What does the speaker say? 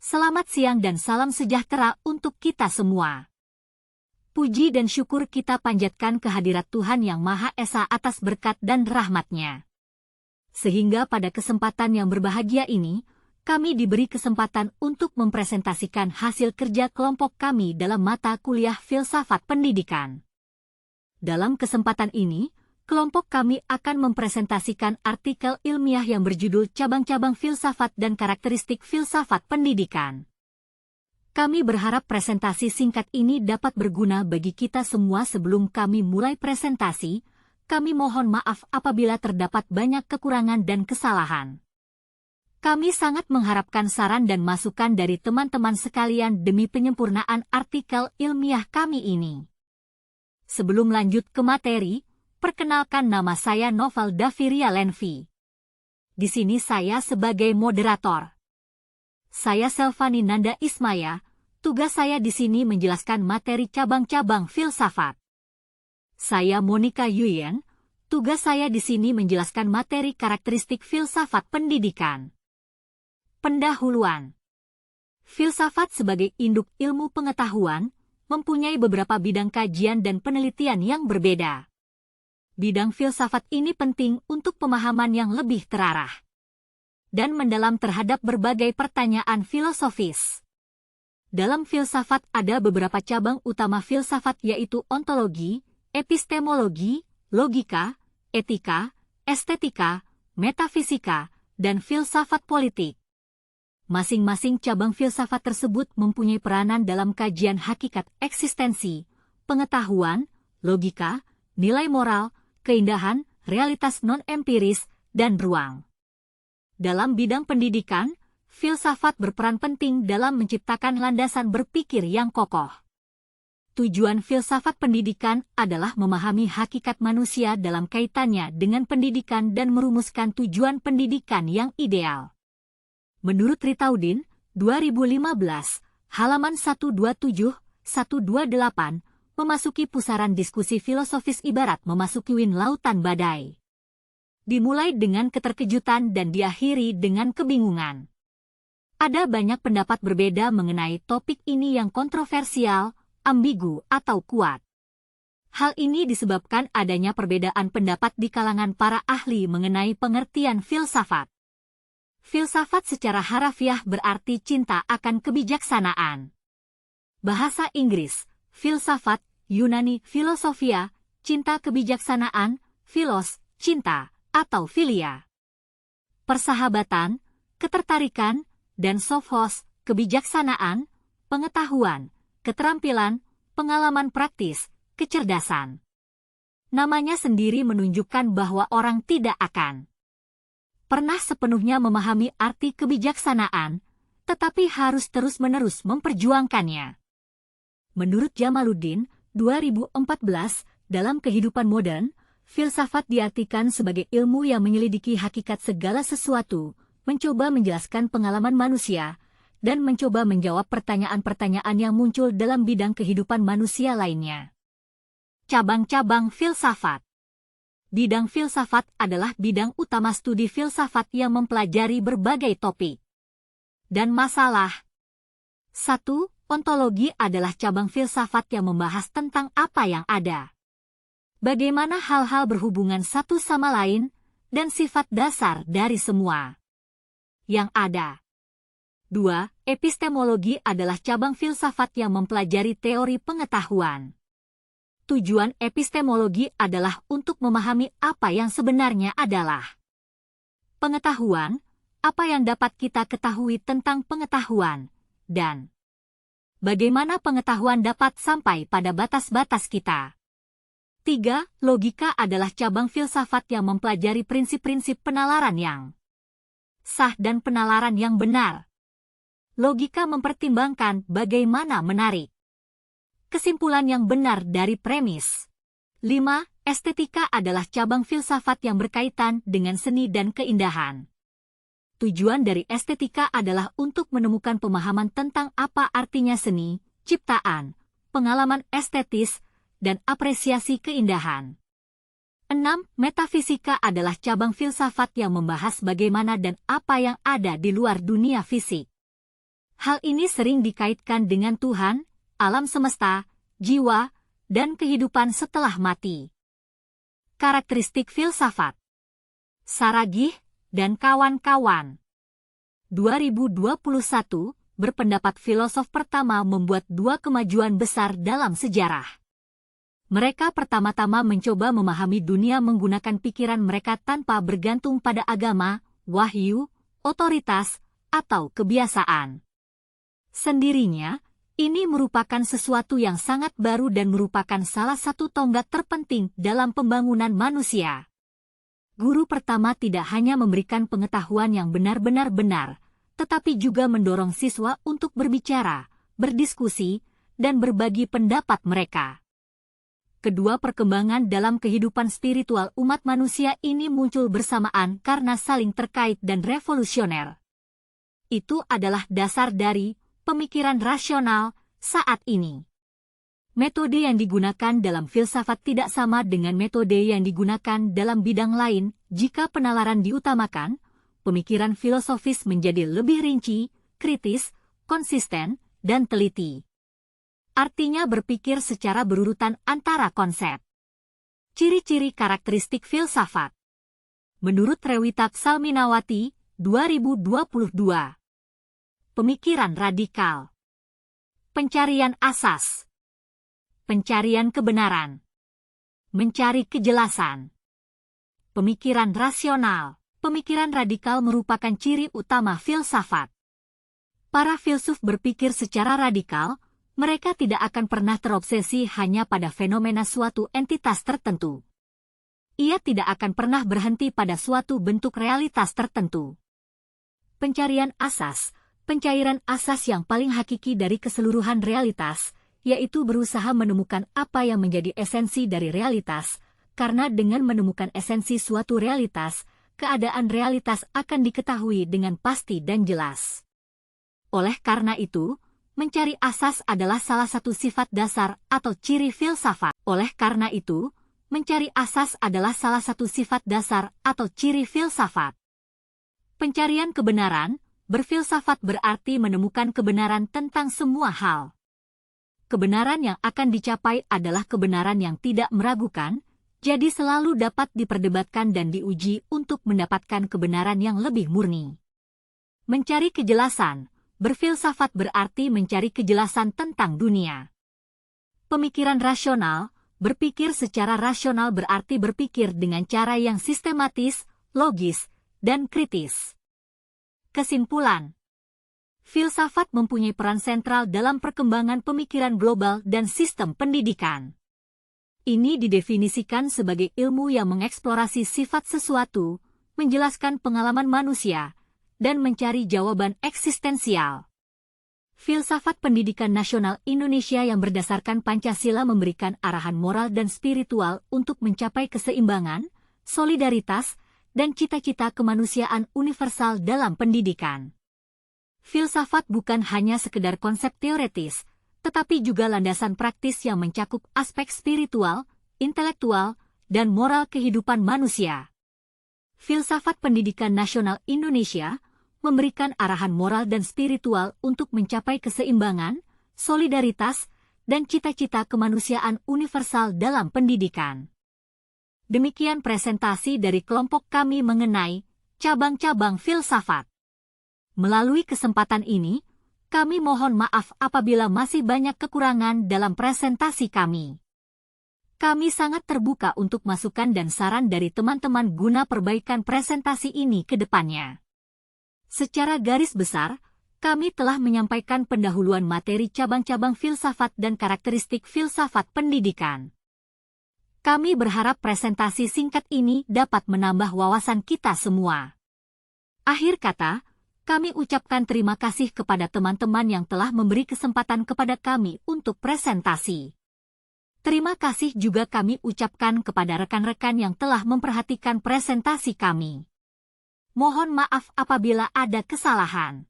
Selamat siang dan salam sejahtera untuk kita semua. Puji dan syukur kita panjatkan kehadirat Tuhan Yang Maha Esa atas berkat dan rahmat-Nya. Sehingga pada kesempatan yang berbahagia ini, kami diberi kesempatan untuk mempresentasikan hasil kerja kelompok kami dalam mata kuliah Filsafat Pendidikan. Dalam kesempatan ini, kelompok kami akan mempresentasikan artikel ilmiah yang berjudul Cabang-cabang Filsafat dan Karakteristik Filsafat Pendidikan. Kami berharap presentasi singkat ini dapat berguna bagi kita semua. Sebelum kami mulai presentasi, kami mohon maaf apabila terdapat banyak kekurangan dan kesalahan. Kami sangat mengharapkan saran dan masukan dari teman-teman sekalian demi penyempurnaan artikel ilmiah kami ini. Sebelum lanjut ke materi, perkenalkan, nama saya Novel Daviria Lenvi. Di sini saya sebagai moderator. Saya Selvani Nanda Ismaya, tugas saya di sini menjelaskan materi cabang-cabang filsafat. Saya Monica Yuyen, tugas saya di sini menjelaskan materi karakteristik filsafat pendidikan. Pendahuluan. Filsafat sebagai induk ilmu pengetahuan, mempunyai beberapa bidang kajian dan penelitian yang berbeda. Bidang filsafat ini penting untuk pemahaman yang lebih terarah dan mendalam terhadap berbagai pertanyaan filosofis. Dalam filsafat ada beberapa cabang utama filsafat, yaitu ontologi, epistemologi, logika, etika, estetika, metafisika, dan filsafat politik. Masing-masing cabang filsafat tersebut mempunyai peranan dalam kajian hakikat eksistensi, pengetahuan, logika, nilai moral, keindahan, realitas non-empiris, dan ruang. Dalam bidang pendidikan, filsafat berperan penting dalam menciptakan landasan berpikir yang kokoh. Tujuan filsafat pendidikan adalah memahami hakikat manusia dalam kaitannya dengan pendidikan dan merumuskan tujuan pendidikan yang ideal. Menurut Ritaudin, 2015, halaman 127-128, memasuki pusaran diskusi filosofis ibarat memasuki lautan badai. Dimulai dengan keterkejutan dan diakhiri dengan kebingungan. Ada banyak pendapat berbeda mengenai topik ini yang kontroversial, ambigu, atau kuat. Hal ini disebabkan adanya perbedaan pendapat di kalangan para ahli mengenai pengertian filsafat. Filsafat secara harafiah berarti cinta akan kebijaksanaan. Bahasa Inggris, filsafat, Yunani, filosofia, cinta kebijaksanaan, philos, cinta, atau philia. Persahabatan, ketertarikan, dan sophos, kebijaksanaan, pengetahuan, keterampilan, pengalaman praktis, kecerdasan. Namanya sendiri menunjukkan bahwa orang tidak akan pernah sepenuhnya memahami arti kebijaksanaan, tetapi harus terus-menerus memperjuangkannya. Menurut Jamaluddin, 2014, dalam kehidupan modern, filsafat diartikan sebagai ilmu yang menyelidiki hakikat segala sesuatu, mencoba menjelaskan pengalaman manusia, dan mencoba menjawab pertanyaan-pertanyaan yang muncul dalam bidang kehidupan manusia lainnya. Cabang-cabang filsafat. Bidang filsafat adalah bidang utama studi filsafat yang mempelajari berbagai topik dan masalah. 1. Ontologi adalah cabang filsafat yang membahas tentang apa yang ada, bagaimana hal-hal berhubungan satu sama lain, dan sifat dasar dari semua yang ada. 2. Epistemologi adalah cabang filsafat yang mempelajari teori pengetahuan. Tujuan epistemologi adalah untuk memahami apa yang sebenarnya adalah pengetahuan, apa yang dapat kita ketahui tentang pengetahuan, dan bagaimana pengetahuan dapat sampai pada batas-batas kita. 3. Logika adalah cabang filsafat yang mempelajari prinsip-prinsip penalaran yang sah dan penalaran yang benar. Logika mempertimbangkan bagaimana menarik kesimpulan yang benar dari premis. 5. Estetika adalah cabang filsafat yang berkaitan dengan seni dan keindahan. Tujuan dari estetika adalah untuk menemukan pemahaman tentang apa artinya seni, ciptaan, pengalaman estetis, dan apresiasi keindahan. 6. Metafisika adalah cabang filsafat yang membahas bagaimana dan apa yang ada di luar dunia fisik. Hal ini sering dikaitkan dengan Tuhan, alam semesta, jiwa, dan kehidupan setelah mati. Karakteristik filsafat. Saragih dan kawan-kawan. 2021, berpendapat filosof pertama membuat 2 kemajuan besar dalam sejarah. Mereka pertama-tama mencoba memahami dunia menggunakan pikiran mereka tanpa bergantung pada agama, wahyu, otoritas, atau kebiasaan. Sendirinya, ini merupakan sesuatu yang sangat baru dan merupakan salah satu tonggak terpenting dalam pembangunan manusia. Guru pertama tidak hanya memberikan pengetahuan yang benar-benar benar, tetapi juga mendorong siswa untuk berbicara, berdiskusi, dan berbagi pendapat mereka. Kedua perkembangan dalam kehidupan spiritual umat manusia ini muncul bersamaan karena saling terkait dan revolusioner. Itu adalah dasar dari pemikiran rasional saat ini. Metode yang digunakan dalam filsafat tidak sama dengan metode yang digunakan dalam bidang lain. Jika penalaran diutamakan, pemikiran filosofis menjadi lebih rinci, kritis, konsisten, dan teliti. Artinya berpikir secara berurutan antara konsep. Ciri-ciri karakteristik filsafat. Menurut Rewita Salminawati, 2022. Pemikiran radikal. Pencarian asas. Pencarian kebenaran. Mencari kejelasan. Pemikiran rasional. Pemikiran radikal merupakan ciri utama filsafat. Para filsuf berpikir secara radikal, mereka tidak akan pernah terobsesi hanya pada fenomena suatu entitas tertentu. Ia tidak akan pernah berhenti pada suatu bentuk realitas tertentu. Pencarian asas, pencairan asas yang paling hakiki dari keseluruhan realitas, yaitu berusaha menemukan apa yang menjadi esensi dari realitas, karena dengan menemukan esensi suatu realitas, keadaan realitas akan diketahui dengan pasti dan jelas. Oleh karena itu, mencari asas adalah salah satu sifat dasar atau ciri filsafat. Oleh karena itu, mencari asas adalah salah satu sifat dasar atau ciri filsafat. Pencarian kebenaran, berfilsafat berarti menemukan kebenaran tentang semua hal. Kebenaran yang akan dicapai adalah kebenaran yang tidak meragukan, jadi selalu dapat diperdebatkan dan diuji untuk mendapatkan kebenaran yang lebih murni. Mencari kejelasan, berfilsafat berarti mencari kejelasan tentang dunia. Pemikiran rasional, berpikir secara rasional berarti berpikir dengan cara yang sistematis, logis, dan kritis. Kesimpulan. Filsafat mempunyai peran sentral dalam perkembangan pemikiran global dan sistem pendidikan. Ini didefinisikan sebagai ilmu yang mengeksplorasi sifat sesuatu, menjelaskan pengalaman manusia, dan mencari jawaban eksistensial. Filsafat Pendidikan Nasional Indonesia yang berdasarkan Pancasila memberikan arahan moral dan spiritual untuk mencapai keseimbangan, solidaritas, dan cita-cita kemanusiaan universal dalam pendidikan. Filsafat bukan hanya sekedar konsep teoretis, tetapi juga landasan praktis yang mencakup aspek spiritual, intelektual, dan moral kehidupan manusia. Filsafat Pendidikan Nasional Indonesia memberikan arahan moral dan spiritual untuk mencapai keseimbangan, solidaritas, dan cita-cita kemanusiaan universal dalam pendidikan. Demikian presentasi dari kelompok kami mengenai cabang-cabang filsafat. Melalui kesempatan ini, kami mohon maaf apabila masih banyak kekurangan dalam presentasi kami. Kami sangat terbuka untuk masukan dan saran dari teman-teman guna perbaikan presentasi ini ke depannya. Secara garis besar, kami telah menyampaikan pendahuluan materi cabang-cabang filsafat dan karakteristik filsafat pendidikan. Kami berharap presentasi singkat ini dapat menambah wawasan kita semua. Akhir kata, kami ucapkan terima kasih kepada teman-teman yang telah memberi kesempatan kepada kami untuk presentasi. Terima kasih juga kami ucapkan kepada rekan-rekan yang telah memperhatikan presentasi kami. Mohon maaf apabila ada kesalahan.